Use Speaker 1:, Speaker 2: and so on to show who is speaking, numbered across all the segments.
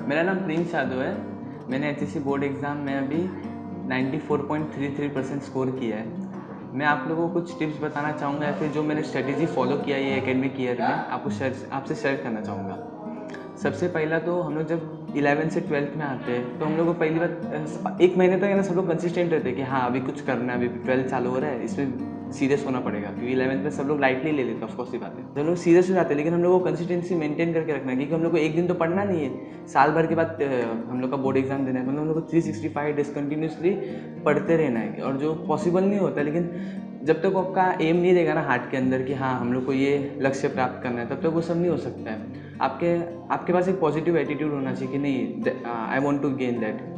Speaker 1: मेरा नाम प्रिंस यादव है। मैंने एचएससी बोर्ड एग्ज़ाम में अभी 94.33% स्कोर किया है। मैं आप लोगों को कुछ टिप्स बताना चाहूँगा या फिर जो मैंने स्ट्रेटेजी फॉलो किया है ये एकेडमिक ईयर में आपसे शेयर करना चाहूँगा। सबसे पहला तो हम लोग जब 11th से 12th में आते हैं तो हम लोग को पहली बार 1 महीने तक है ना सब लोग कंसिस्टेंट रहते हैं कि हाँ अभी कुछ करना है, अभी 12th चालू हो रहा है, इसमें सीरियस होना पड़ेगा, क्योंकि 11th में सब लोग लाइटली ले लेते हैं, ऑफकोर्स ही बात है। तो हम लोग सीरियस हो जाते हैं, लेकिन हम लोग को कंसिस्टेंसी मेंटेन करके रखना है, क्योंकि हम लोग को एक दिन तो पढ़ना नहीं है, साल भर के बाद हम लोग का बोर्ड एग्जाम देना है, तो हम लोग को 365 डेज कंटिन्यूसली पढ़ते रहना है, और जो पॉसिबल नहीं होता। लेकिन जब तक आपका एम नहीं रहेगा ना हार्ट के अंदर कि हाँ हम लोग को ये लक्ष्य प्राप्त करना है, तब तक वो सब नहीं हो सकता है। आपके पास एक पॉजिटिव एटीट्यूड होना चाहिए कि नहीं, I want to gain that.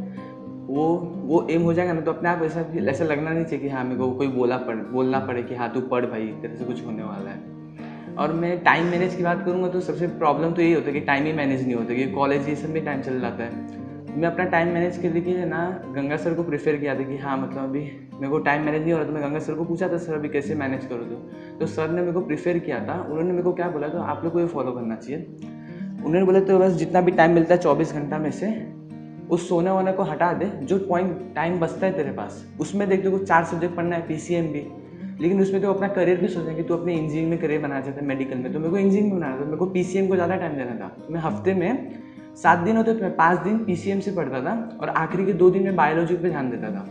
Speaker 1: वो एम हो जाएगा ना, तो अपने आप ऐसा लगना नहीं चाहिए कि हाँ मेरे को कोई बोलना पड़े कि हाँ तू पढ़ भाई, तेरे से कुछ होने वाला है। और मैं टाइम मैनेज की बात करूँगा तो सबसे प्रॉब्लम तो यही होता है कि टाइम ही मैनेज नहीं होता, क्योंकि कॉलेज ये सब में टाइम चल जाता है। मैं अपना टाइम मैनेज करने के लिए ना गंगा सर को प्रेफर किया था कि हाँ मतलब अभी मेरे को टाइम मैनेज नहीं हो रहा, तो मैं गंगा सर को पूछा था सर अभी कैसे मैनेज करूँ, तो सर ने मेरे को प्रेफर किया था। उन्होंने मेरे को क्या बोला, तो आप लोग को ये फॉलो करना चाहिए। उन्होंने बोला तो बस जितना भी टाइम मिलता है 24 घंटा में से उस सोने वाने को हटा दे, जो पॉइंट टाइम बचता है तेरे पास उसमें देख, देखो 4 सब्जेक्ट पढ़ना है, पीसीएम भी, लेकिन उसमें तो अपना करियर भी सोचना कि तू अपने इंजीनियरिंग में करियर बनाना चाहता है, मेडिकल में, तो मेरे को इंजीनियरिंग में बनाना था, मेरे को पीसीएम को ज़्यादा टाइम देना था। मैं हफ्ते में 7 दिन होते तो मैं 5 दिन पीसीएम से पढ़ता था और आखिरी के 2 दिन में बायोलॉजी पे ध्यान देता था।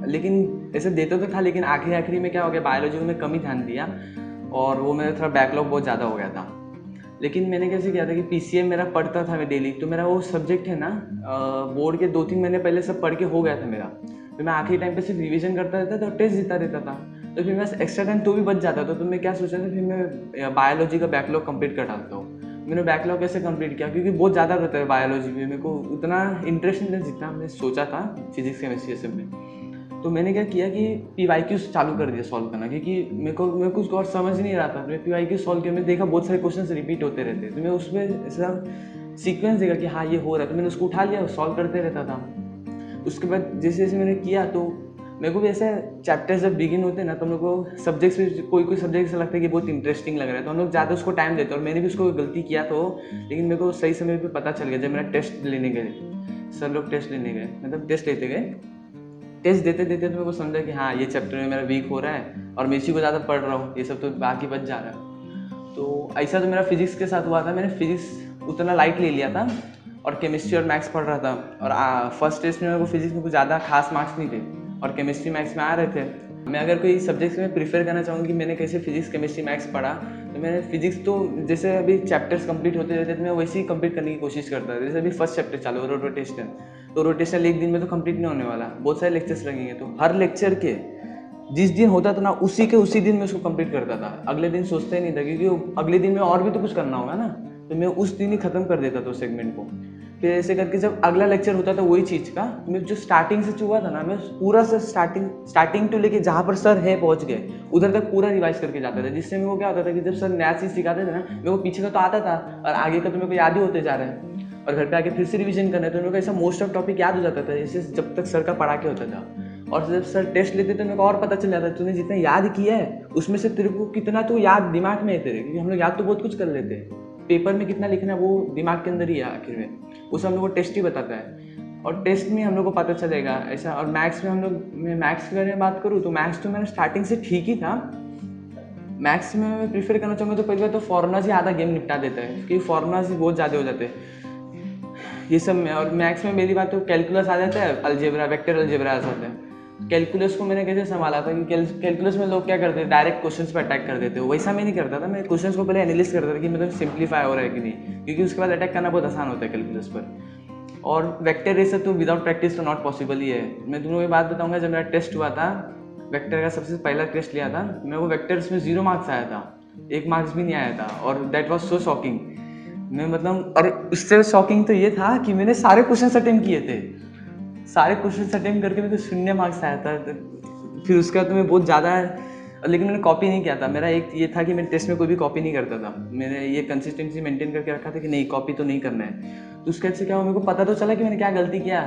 Speaker 1: लेकिन ऐसे देता तो था, लेकिन आखिरी में क्या हो गया, बायोलॉजी में कम ही ध्यान दिया और वो मेरा थोड़ा बैकलॉग बहुत ज़्यादा हो गया था। लेकिन मैंने कैसे किया था कि पीसीएम मेरा पढ़ता था मैं डेली, तो मेरा वो सब्जेक्ट है ना बोर्ड के 2-3 महीने पहले सब पढ़ के हो गया था मेरा, तो मैं आखिरी टाइम पे सिर्फ रिवीजन करता रहता था और टेस्ट देता रहता था। तो फिर मैं एक्स्ट्रा टाइम तो भी बच जाता था, तो मैं क्या सोचा था, फिर मैं बायोलॉजी का बैकलॉग कंप्लीट कर डालता हूँ। मैंने बैकलॉग कैसे कंप्लीट किया, क्योंकि बहुत ज़्यादा रहता है बायोलॉजी में, मेरे को उतना इंटरेस्ट नहीं था जितना मैंने सोचा था फिजिक्स केमिस्ट्री सब में। तो मैंने क्या किया कि पीवाईक्यूज चालू कर दिया सॉल्व करना, क्योंकि मेरे को उसको और समझ नहीं रहा था। तो मैं पीवाईक्यू सॉल्व किया, मैंने देखा बहुत सारे क्वेश्चन रिपीट होते रहते, तो मैं उसमें ऐसा सीक्वेंस देखा कि हाँ ये हो रहा है, तो मैंने उसको उठा लिया और सॉल्व करते रहता था। उसके बाद जैसे जैसे मैंने किया, तो मेरे को भी ऐसे चैप्टर्स जब बिगिन होते हैं ना, तो मेरे को सब्जेक्ट्स भी कोई सब्जेक्ट ऐसा लगता है कि बहुत इंटरेस्टिंग लग रहा है, तो हम लोग ज़्यादा उसको टाइम देते हैं, और मैंने भी उसको गलती किया तो, लेकिन मेरे को सही समय पर पता चल गया जब मेरा टेस्ट लेने गए, सर लोग टेस्ट लेने गए, मतलब टेस्ट लेते गए, टेस्ट देते देते तो मेरे को समझा कि हाँ ये चैप्टर में मेरा वीक हो रहा है और मैं इसी को ज़्यादा पढ़ रहा हूँ, ये सब तो बाकी बच जा रहा है। तो ऐसा तो मेरा फिजिक्स के साथ हुआ था, मैंने फिजिक्स उतना लाइट ले लिया था और केमिस्ट्री और मैथ्स पढ़ रहा था, और फर्स्ट टेस्ट में मेरे को फिजिक्स में कुछ ज़्यादा खास मार्क्स नहीं थे और केमिस्ट्री मैथ्स में आ रहे थे। मैं अगर कोई सब्जेक्ट्स में प्रीफर करना चाहूँगा कि मैंने कैसे फिजिक्स केमिस्ट्री मैथ्स पढ़ा, तो मैंने फिजिक्स तो जैसे अभी चैप्टर्स कंप्लीट होते रहते तो मैं वैसे ही कंप्लीट करने की कोशिश करता था। जैसे अभी फर्स्ट चैप्टर चालू हो रोटेशन, तो रोटेशनल एक दिन में तो कंप्लीट नहीं होने वाला, बहुत सारे लेक्चर्स लगेंगे, तो हर लेक्चर के जिस दिन होता था ना उसी दिन मैं उसको कंप्लीट करता था। अगले दिन सोचता ही नहीं था, क्योंकि अगले दिन में और भी तो कुछ करना होगा ना, तो मैं उस दिन ही खत्म कर देता था उस सेगमेंट को। फिर ऐसे करके जब अगला लेक्चर होता था वही चीज़ का, मैं जो स्टार्टिंग से हुआ था ना, मैं पूरा से स्टार्टिंग टू लेके जहाँ पर सर है पहुँच गए उधर तक पूरा रिवाइज करके जाता था, जिससे मेरे को क्या होता था कि जब सर नया चीज़ सिखाते थे ना, मेरे को पीछे का तो आता था और आगे का तो मेरे को याद ही होते जा रहा है, और घर पे आके फिर से रिवीजन करना है, तो मेरे को ऐसा मोस्ट ऑफ टॉपिक याद हो जाता था जैसे जब तक सर का पढ़ा के होता था। और जब सर टेस्ट लेते तो मेरे को और पता चल जाता है तूने जितना याद किया है उसमें से तेरे को कितना तो याद दिमाग में है तेरे, क्योंकि हम लोग याद तो बहुत कुछ कर लेते हैं, पेपर में कितना लिखना है वो दिमाग के अंदर ही है आखिर में, उसे हम लोग को टेस्ट ही बताता है, और टेस्ट में हम लोग को पता चलेगा ऐसा। और मैथ्स में मैं मैथ्स के बारे में बात करूँ तो मैथ्स तो मैंने स्टार्टिंग से ठीक ही था। मैथ्स में मैं प्रीफर करना चाहूँगा तो पहली बार तो फॉर्मुलाज ही आधा गेम निपटा देता है, क्योंकि फॉर्मुलाज ही बहुत ज़्यादा हो जाते हैं ये सब में। और मैथ्स में मेरी बात तो कैलकुलस आ जाता है, अलजेब्रा वेक्टर अलजेब्रा आ जाता है। कैलकुलस को मैंने कैसे संभाला था कि कैलकुलस में लोग क्या करते हैं, डायरेक्ट क्वेश्चंस पे अटैक कर देते हो, वैसा मैं नहीं करता था। मैं क्वेश्चंस को पहले एनालिसिस करता था कि मतलब सिंप्लीफाई हो रहा है कि नहीं, क्योंकि उसके बाद अटैक करना बहुत आसान होता है कैलकुलस पर। और वेक्टर रेस तो विदाउट प्रैक्टिस तो नॉट पॉसिबल ही है। मैं तुम्हें ये बात बताऊंगा, जब मेरा टेस्ट हुआ था वेक्टर का, सबसे पहला टेस्ट लिया था मैं, वो वेक्टर्स में 0 मार्क्स आया था, 1 मार्क्स भी नहीं आया था, और दैट वाज सो शॉकिंग। मैं मतलब, और उससे शॉकिंग तो ये था कि मैंने सारे क्वेश्चन अटेम्प्ट किए थे, सारे क्वेश्चन अटेम्प्ट करके मेरे को 0 मार्क्स आया था। फिर उसके बाद तो मैं बहुत ज़्यादा, लेकिन मैंने कॉपी नहीं किया था। मेरा एक ये था कि मैं टेस्ट में कोई भी कॉपी नहीं करता था, मैंने ये कंसिस्टेंसी मेंटेन करके रखा था कि नहीं कॉपी तो नहीं करना है। तो उसके बाद से क्या हुआ, मेरे को पता तो चला कि मैंने क्या गलती किया,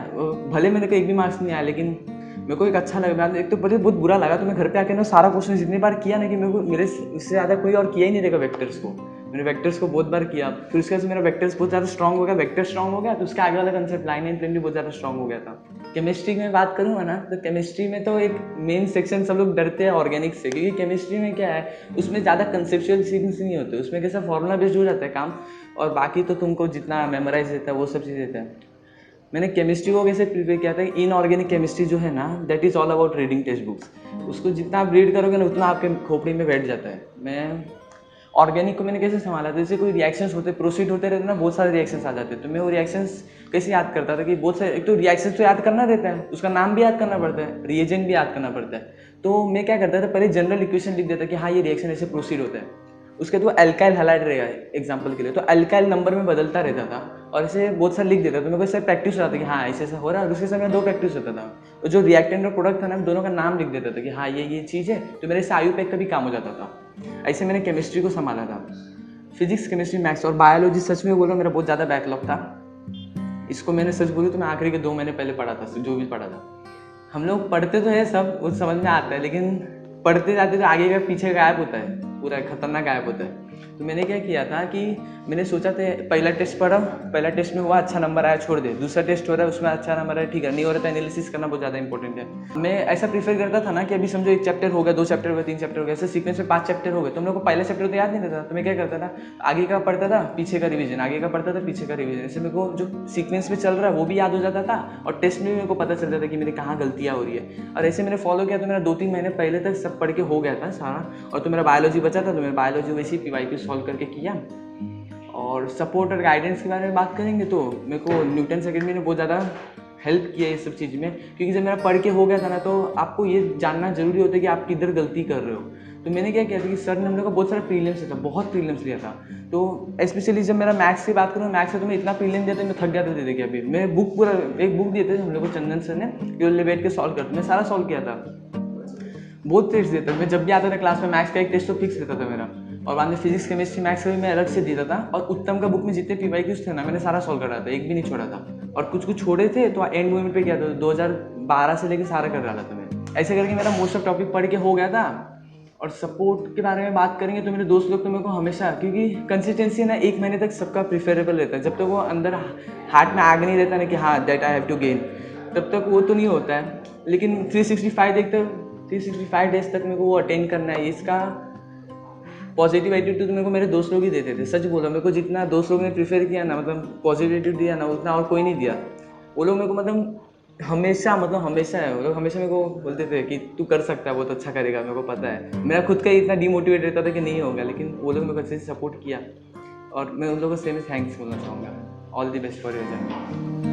Speaker 1: भले मेरे को एक भी मार्क्स नहीं आया, लेकिन मेरे को एक अच्छा लगा, एक तो मुझे बहुत बुरा लगा। तो मैं घर पे आके ना सारा क्वेश्चन जितनी बार किया ना कि मेरे को, मेरे इससे ज़्यादा कोई और किया ही नहीं रहेगा वेक्टर्स को, मैंने वेक्टर्स को बहुत बार किया, फिर उसके बाद मेरा वेक्टर्स बहुत ज़्यादा स्ट्रॉन्ग हो गया, वेक्टर स्ट्रॉन्ग हो गया, तो उसके आगे वाला कंसेप्ट लाइन एंड प्लेन भी बहुत ज़्यादा स्ट्रॉन्ग हो गया था। केमिस्ट्री में बात करूँगा ना, तो केमिस्ट्री में तो एक मेन सेक्शन सब लोग डरते हैं ऑर्गेनिक से, क्योंकि केमिस्ट्री में क्या है, उसमें ज़्यादा कंसेप्चुअल थिंग्स नहीं होते, उसमें कैसा फॉर्मूला बेस्ड हो जाता है काम, और बाकी तो तुमको जितना मेमोराइज देता है वो सब चीज़ देता है। मैंने केमिस्ट्री को कैसे प्रिपेयर किया था, इनऑर्गेनिक केमिस्ट्री जो है ना, that is all about reading text books. उसको जितना आप रीड करोगे ना, उतना आपके खोपड़ी में बैठ जाता है। मैं ऑर्गेनिक को मैंने कैसे संभाला था, जैसे कोई रिएक्शंस होते, प्रोसीड होते रहते ना, बहुत सारे रिएक्शंस आ जाते, तो मैं वो रिएक्शंस कैसे याद करता था कि बहुत सारे, एक तो रिएक्शंस तो याद करना रहता है, उसका नाम भी याद करना पड़ता है, रिएजेंट भी याद करना पड़ता है। तो मैं क्या करता था, पहले जनरल इक्वेशन लिख देता कि हाँ ये रिएक्शन ऐसे प्रोसीड होता है, उसके बाद वो अल्काइल हैलाइड रहेगा एग्जांपल के लिए, तो अल्काइल नंबर में बदलता रहता था, और ऐसे बहुत सारा लिख देता, तो मेरे को इससे प्रैक्टिस हो जाता कि हाँ ऐसे ऐसा हो रहा है, और उसके समय 2 प्रैक्टिस होता था, तो जो रिएक्टेंट और प्रोडक्ट था ना, दोनों का नाम लिख देता था कि हाँ ये चीज़ है, तो मेरे से आयु पैक का भी काम हो जाता था। ऐसे मैंने केमिस्ट्री को संभाला था। फिजिक्स, केमिस्ट्री, मैथ्स और बायोलॉजी, सच में बोल रहा हूँ मेरा बहुत ज़्यादा बैकलॉग था। इसको मैंने सच बोलूँ तो मैं आखिरी के 2 महीने पहले पढ़ा था, जो भी पढ़ा था। हम लोग पढ़ते तो है सब, वो समझ में आता है, लेकिन पढ़ते जाते तो आगे का पीछे गायब होता है, पूरा खतरनाक गायब होता है। तो मैंने क्या किया था कि मैंने सोचा था पहला टेस्ट पढ़ा, पहला टेस्ट में हुआ अच्छा नंबर आया छोड़ दे, दूसरा टेस्ट हो रहा है उसमें अच्छा नंबर आया ठीक है, नहीं हो रहा था एनालिसिस करना बहुत ज़्यादा इंपॉर्टेंट है। मैं ऐसा प्रीफर करता था ना कि अभी समझो 1 चैप्टर हो गया, 2 चैप्टर हो गए, 3 चैप्टर हो गए, ऐसे सीक्वेंस में 5 चैप्टर हो गए, तो हम लोग को पहला चैप्टर तो याद नहीं रहता, तो मैं क्या करता था, आगे का पढ़ता था पीछे का रिवीजन, आगे का पढ़ता था पीछे का रिवीजन, ऐसे मेरे को जो सीक्वेंस में चल रहा है वो भी याद हो जाता था, और टेस्ट में भी मेरे को पता चल जाता कि मेरे कहाँ गलतियाँ हो रही है। और ऐसे मैंने फॉलो किया, तो मेरा 2-3 महीने पहले तक सब पढ़ के हो गया था सारा, और तो मेरा बायोलॉजी बचा था, तो मैं बायोलॉजी वैसे ही PYQ सॉल्व करके किया। और सपोर्ट और गाइडेंस के बारे में बात करेंगे तो मेरे को न्यूटन्स एकेडमी ने बहुत ज़्यादा हेल्प किया इस सब चीज़ में, क्योंकि जब मेरा पढ़ के हो गया था ना, तो आपको ये जानना जरूरी होता है कि आप किधर गलती कर रहे हो। तो मैंने क्या किया था कि सर ने हम लोग का बहुत सारा प्रीलिम्स लिया था, बहुत प्रीलिम्स लिया था, तो स्पेशली जब मेरा मैथ्स की बात करूँ, मैथ्स से तो मैं इतना प्रीलिम दिया था, मैं थक गया था दे के। अभी मैं बुक पूरा एक बुक दिए थे हम लोग को चंदन सर ने, कि बैठ के सॉल्व करते, मैं सारा सॉल्व किया था, बहुत टेस्ट देता था मैं। जब भी आता था क्लास में मैथ्स का एक टेस्ट तो फिक्स रहता था मेरा, और बाद में फिजिक्स, केमिस्ट्री, मैथ्स का भी मैं अलग से देता था। और उत्तम का बुक में जितने PYQs थे ना, मैंने सारा सॉल्व करा था, एक भी नहीं छोड़ा था, और कुछ कुछ छोड़े थे तो एंड मोमेंट पे किया था, 2012 से लेकर सारा कर डाला था मैं। ऐसे करके मेरा मोस्ट ऑफ टॉपिक पढ़ के हो गया था। और सपोर्ट के बारे में बात करेंगे तो मेरे दोस्त लोग तो मेरे को हमेशा, क्योंकि कंसिस्टेंसी ना 1 महीने तक सबका प्रिफरेबल रहता है, जब तक वो अंदर हार्ट में आग नहीं रहता ना कि हाँ that I have to gain, तब तक वो तो नहीं होता है। लेकिन 365 डेज तक मेरे को वो अटेंड करना है, इसका पॉजिटिव एटीट्यूड मेरे को मेरे दोस्त लोग ही देते थे। सच बोला, मेरे को जितना दोस्त लोगों ने प्रीफर किया ना, मतलब पॉजिटिव एटीट्यूड दिया ना, उतना और कोई नहीं दिया। वो लोग मेरे को हमेशा है, वो लोग हमेशा मेरे को बोलते थे कि तू कर सकता है, बहुत अच्छा करेगा, मेरे को पता है। मेरा खुद का ही इतना डीमोटिवेट रहता था कि नहीं होगा, लेकिन वो लोग मेरे को अच्छे से सपोर्ट किया, और मैं उन लोगों को सेम थैंक्स बोलना चाहूँगा। All the best for your journey.